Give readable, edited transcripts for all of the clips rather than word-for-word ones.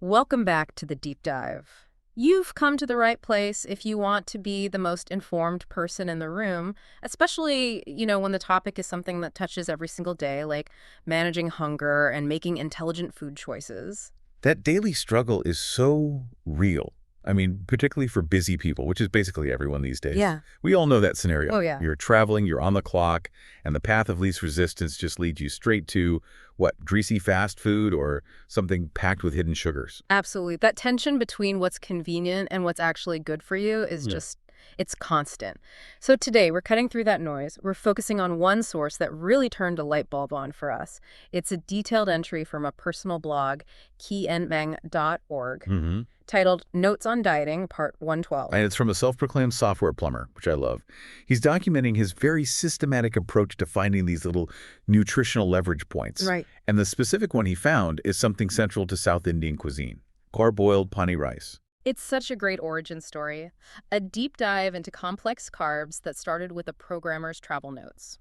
Welcome back to the deep dive. You've come to the right place if you want to be the most informed person in the room, especially, when the topic is something that touches every single day, like managing hunger and making intelligent food choices. That daily struggle is so real. I mean, particularly for busy people, which is basically everyone these days. Yeah. We all know that scenario. Oh, yeah. You're traveling, you're on the clock, and the path of least resistance just leads you straight to, what, greasy fast food or something packed with hidden sugars. Absolutely. That tension between what's convenient and what's actually good for you is Yeah. it's constant. So today we're cutting through that noise. We're focusing on one source that really turned a light bulb on for us. It's a detailed entry from a personal blog, kienmeng.org, Mm-hmm. titled Notes on Dieting, Part 112. And it's from a self-proclaimed software plumber, which I love. He's documenting his very systematic approach to finding these little nutritional leverage points. Right. And the specific one he found is something central to South Indian cuisine, parboiled ponni rice. It's such a great origin story, a deep dive into complex carbs that started with a programmer's travel notes.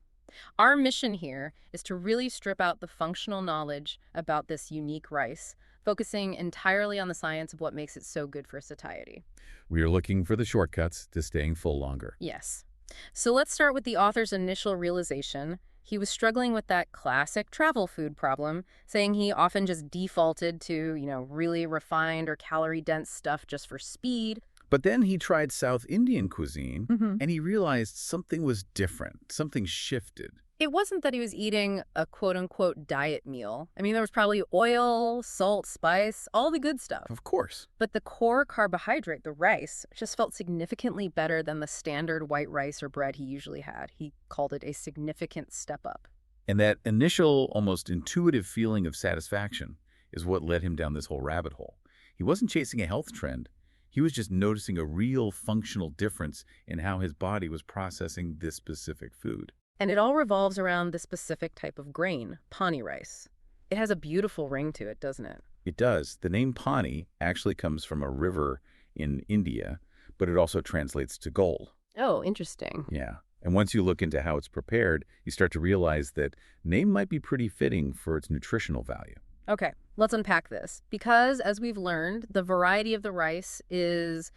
Our mission here is to really strip out the functional knowledge about this unique rice, focusing entirely on the science of what makes it so good for satiety. We are looking for the shortcuts to staying full longer. Yes. So let's start with the author's initial realization. He was struggling with that classic travel food problem, saying he often just defaulted to, really refined or calorie-dense stuff just for speed. But then he tried South Indian cuisine, Mm-hmm. and he realized something was different, something shifted. It wasn't that he was eating a quote-unquote diet meal. I mean, there was probably oil, salt, spice, all the good stuff. Of course. But the core carbohydrate, the rice, just felt significantly better than the standard white rice or bread he usually had. He called it a significant step up. And that initial, almost intuitive feeling of satisfaction is what led him down this whole rabbit hole. He wasn't chasing a health trend. He was just noticing a real functional difference in how his body was processing this specific food. And it all revolves around the specific type of grain, ponni rice. It has a beautiful ring to it, doesn't it? It does. The name Pani actually comes from a river in India, but it also translates to gold. Oh, interesting. Yeah. And once you look into how it's prepared, you start to realize that name might be pretty fitting for its nutritional value. Okay, let's unpack this. Because, as we've learned, the variety of the rice is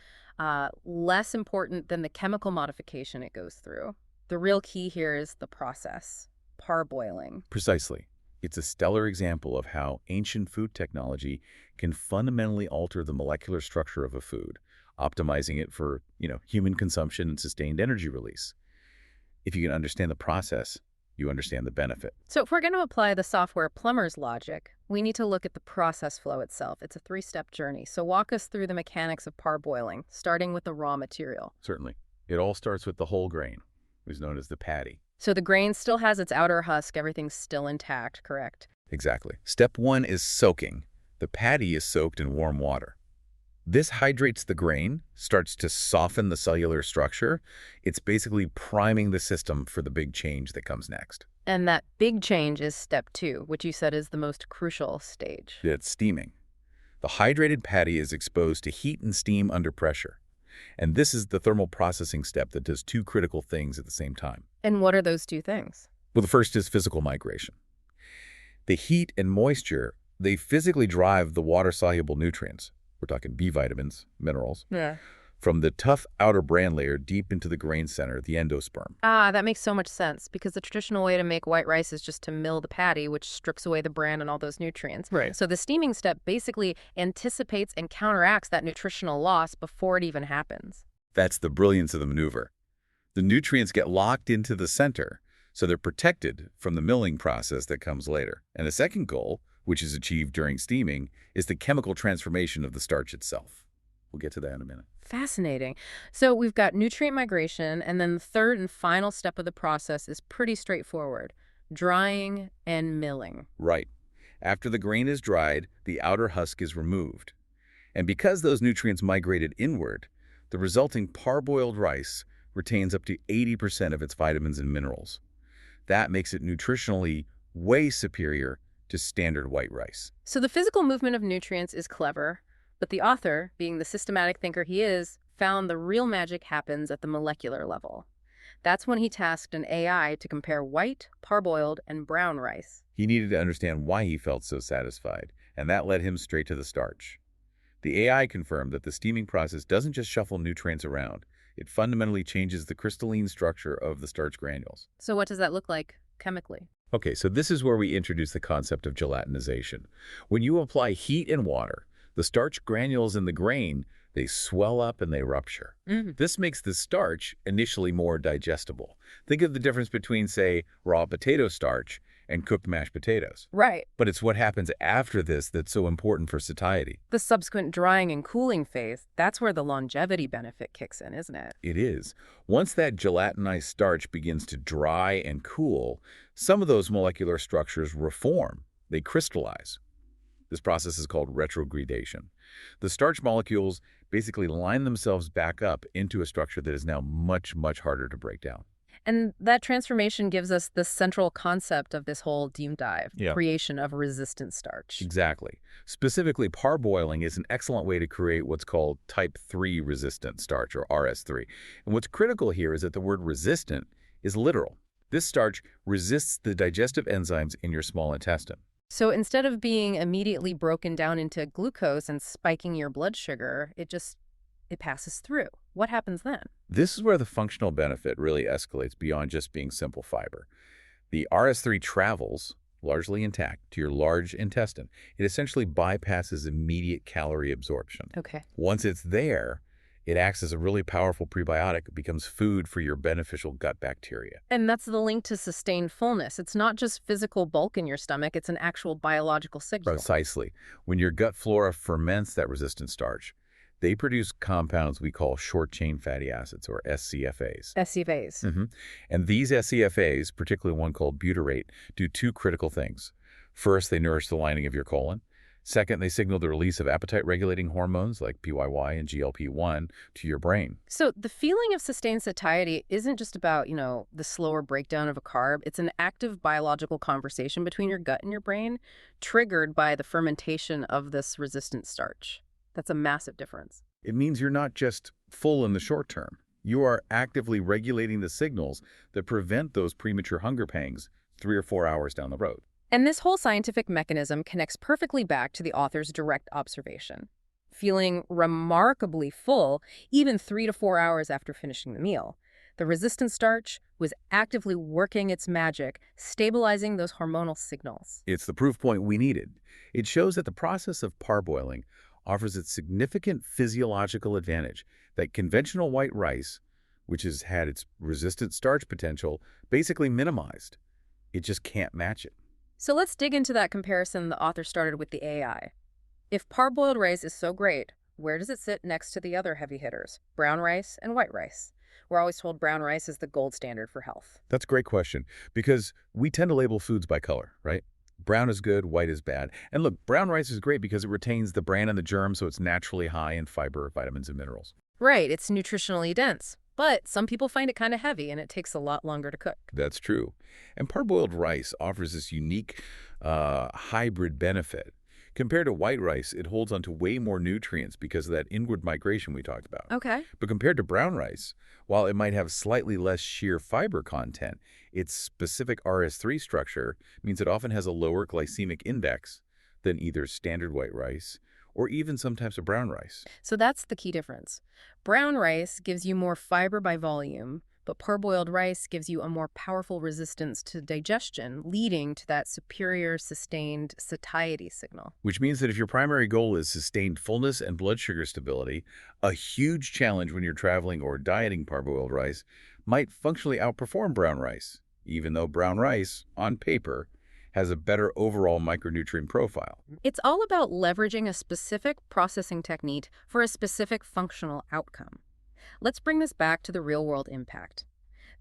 less important than the chemical modification it goes through. The real key here is the process, parboiling. Precisely. It's a stellar example of how ancient food technology can fundamentally alter the molecular structure of a food, optimizing it for, human consumption and sustained energy release. If you can understand the process, you understand the benefit. So if we're going to apply the software plumber's logic, we need to look at the process flow itself. It's a three-step journey. So walk us through the mechanics of parboiling, starting with the raw material. Certainly. It all starts with the whole grain, which is known as the paddy. So the grain still has its outer husk. Everything's still intact, correct? Exactly. Step one is soaking. The paddy is soaked in warm water. This hydrates the grain, starts to soften the cellular structure. It's basically priming the system for the big change that comes next. And that big change is step 2, which you said is the most crucial stage. It's steaming. The hydrated paddy is exposed to heat and steam under pressure. And this is the thermal processing step that does two critical things at the same time. And what are those two things? Well, the first is physical migration. The heat and moisture, they physically drive the water-soluble nutrients. We're talking B vitamins, minerals, Yeah. from the tough outer bran layer deep into the grain center, the endosperm. Ah, that makes so much sense, because the traditional way to make white rice is just to mill the paddy, which strips away the bran and all those nutrients. Right. So the steaming step basically anticipates and counteracts that nutritional loss before it even happens. That's the brilliance of the maneuver. The nutrients get locked into the center, so they're protected from the milling process that comes later. And the second goal, which is achieved during steaming, is the chemical transformation of the starch itself. We'll get to that in a minute. Fascinating. So we've got nutrient migration, and then the third and final step of the process is pretty straightforward: drying and milling. Right. After the grain is dried, the outer husk is removed. And because those nutrients migrated inward, the resulting parboiled rice retains up to 80% of its vitamins and minerals. That makes it nutritionally way superior to standard white rice. So the physical movement of nutrients is clever, but the author, being the systematic thinker he is, found the real magic happens at the molecular level. That's when he tasked an AI to compare white, parboiled, and brown rice. He needed to understand why he felt so satisfied, and that led him straight to the starch. The AI confirmed that the steaming process doesn't just shuffle nutrients around. It fundamentally changes the crystalline structure of the starch granules. So what does that look like chemically? Okay, so this is where we introduce the concept of gelatinization. When you apply heat and water, the starch granules in the grain, they swell up and they rupture. Mm. This makes the starch initially more digestible. Think of the difference between, say, raw potato starch and cooked mashed potatoes. Right. But it's what happens after this that's so important for satiety. The subsequent drying and cooling phase, that's where the longevity benefit kicks in, isn't it? It is. Once that gelatinized starch begins to dry and cool, some of those molecular structures reform. They crystallize. This process is called retrogradation. The starch molecules basically line themselves back up into a structure that is now much, much harder to break down. And that transformation gives us the central concept of this whole deep dive, Yeah. creation of resistant starch. Exactly. Specifically, parboiling is an excellent way to create what's called type 3 resistant starch, or RS3. And what's critical here is that the word resistant is literal. This starch resists the digestive enzymes in your small intestine. So instead of being immediately broken down into glucose and spiking your blood sugar, it passes through. What happens then? This is where the functional benefit really escalates beyond just being simple fiber. The RS3 travels, largely intact, to your large intestine. It essentially bypasses immediate calorie absorption. Okay. Once it's there, it acts as a really powerful prebiotic. It becomes food for your beneficial gut bacteria. And that's the link to sustained fullness. It's not just physical bulk in your stomach, it's an actual biological signal. Precisely. When your gut flora ferments that resistant starch, they produce compounds we call short-chain fatty acids, or SCFAs. SCFAs. And these SCFAs, particularly one called butyrate, do two critical things. First, they nourish the lining of your colon. Second, they signal the release of appetite-regulating hormones like PYY and GLP-1 to your brain. So the feeling of sustained satiety isn't just about, the slower breakdown of a carb. It's an active biological conversation between your gut and your brain, triggered by the fermentation of this resistant starch. That's a massive difference. It means you're not just full in the short term. You are actively regulating the signals that prevent those premature hunger pangs 3 or 4 hours down the road. And this whole scientific mechanism connects perfectly back to the author's direct observation. Feeling remarkably full even 3 to 4 hours after finishing the meal, the resistant starch was actively working its magic, stabilizing those hormonal signals. It's the proof point we needed. It shows that the process of parboiling offers its significant physiological advantage that conventional white rice, which has had its resistant starch potential, basically minimized. It just can't match it. So let's dig into that comparison the author started with the AI. If parboiled rice is so great, where does it sit next to the other heavy hitters, brown rice and white rice? We're always told brown rice is the gold standard for health. That's a great question, because we tend to label foods by color, right? Brown is good, white is bad. And look, brown rice is great because it retains the bran and the germ, so it's naturally high in fiber, vitamins, and minerals. Right, it's nutritionally dense. But some people find it kind of heavy, and it takes a lot longer to cook. That's true. And parboiled rice offers this unique hybrid benefit. Compared to white rice, it holds onto way more nutrients because of that inward migration we talked about. Okay. But compared to brown rice, while it might have slightly less sheer fiber content, its specific RS3 structure means it often has a lower glycemic index than either standard white rice or even some types of brown rice. So that's the key difference. Brown rice gives you more fiber by volume, but parboiled rice gives you a more powerful resistance to digestion, leading to that superior sustained satiety signal. Which means that if your primary goal is sustained fullness and blood sugar stability, a huge challenge when you're traveling or dieting parboiled rice might functionally outperform brown rice, even though brown rice, on paper, has a better overall micronutrient profile. It's all about leveraging a specific processing technique for a specific functional outcome. Let's bring this back to the real-world impact.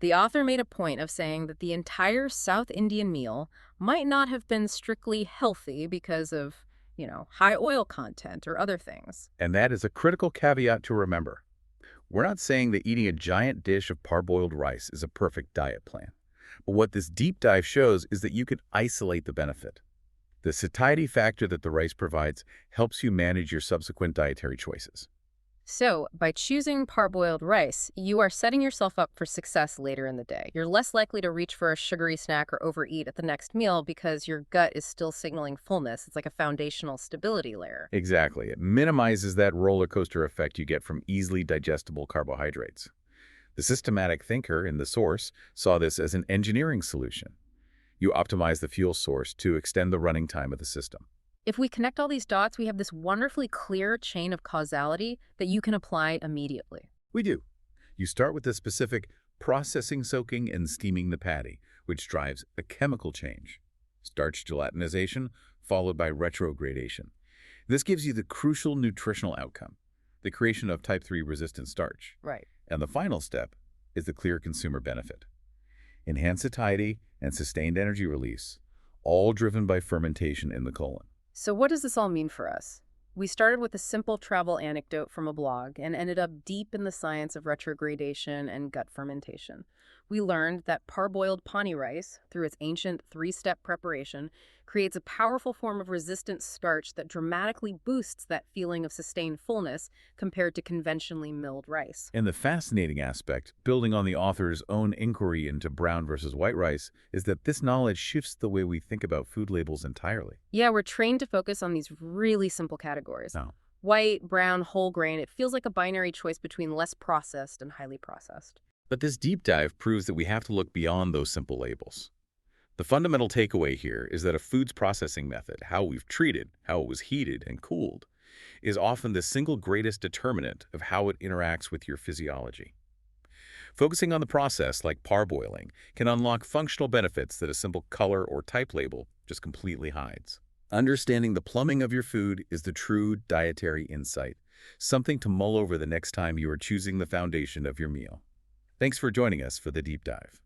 The author made a point of saying that the entire South Indian meal might not have been strictly healthy because of, high oil content or other things. And that is a critical caveat to remember. We're not saying that eating a giant dish of parboiled rice is a perfect diet plan. But what this deep dive shows is that you can isolate the benefit. The satiety factor that the rice provides helps you manage your subsequent dietary choices. So, by choosing parboiled rice, you are setting yourself up for success later in the day. You're less likely to reach for a sugary snack or overeat at the next meal because your gut is still signaling fullness. It's like a foundational stability layer. Exactly. It minimizes that roller coaster effect you get from easily digestible carbohydrates. The systematic thinker in the source saw this as an engineering solution. You optimize the fuel source to extend the running time of the system. If we connect all these dots, we have this wonderfully clear chain of causality that you can apply immediately. We do. You start with the specific processing, soaking, and steaming the patty, which drives a chemical change. Starch gelatinization, followed by retrogradation. This gives you the crucial nutritional outcome, the creation of type 3 resistant starch. Right. And the final step is the clear consumer benefit. Enhanced satiety and sustained energy release, all driven by fermentation in the colon. So, what does this all mean for us? We started with a simple travel anecdote from a blog and ended up deep in the science of retrogradation and gut fermentation. We learned that parboiled ponni rice, through its ancient three-step preparation, creates a powerful form of resistant starch that dramatically boosts that feeling of sustained fullness compared to conventionally milled rice. And the fascinating aspect, building on the author's own inquiry into brown versus white rice, is that this knowledge shifts the way we think about food labels entirely. Yeah, we're trained to focus on these really simple categories. Now, White, brown, whole grain, it feels like a binary choice between less processed and highly processed. but this deep dive proves that we have to look beyond those simple labels. The fundamental takeaway here is that a food's processing method, how we've treated, how it was heated and cooled, is often the single greatest determinant of how it interacts with your physiology. Focusing on the process, like parboiling, can unlock functional benefits that a simple color or type label just completely hides. Understanding the plumbing of your food is the true dietary insight, something to mull over the next time you are choosing the foundation of your meal. Thanks for joining us for the deep dive.